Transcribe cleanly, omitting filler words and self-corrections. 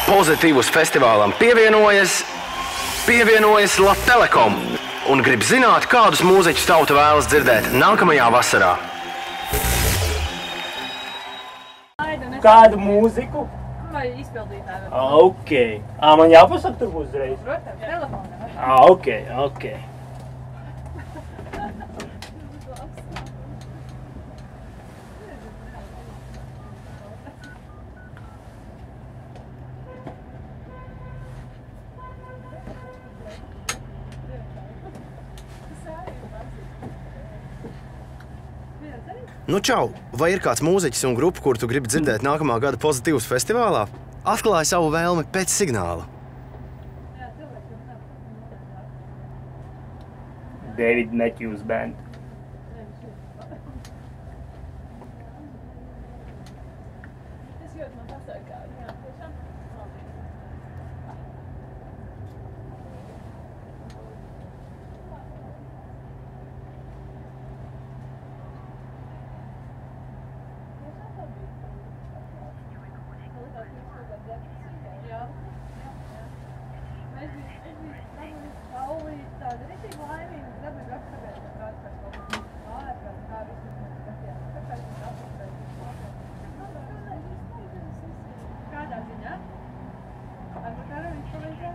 Pozitīvus festivālam pievienojas Latelekom un grib zināt, kādus mūziķus tauta vēlas dzirdēt nākamajā vasarā. Kādu mūziku? Vai izpildītāju? Ok. Man jāpasaka tur būs uzreiz? Protams, telefonā. Ok. Nu čau, vai ir kāds mūziķis un grupa, kur tu gribi dzirdēt nākamā gada Pozitīvus festivālā? Atklāj savu vēlmi pēc signāla. David Matthews Band. Kādā ziņā? Ar kādā viņš paveidzē?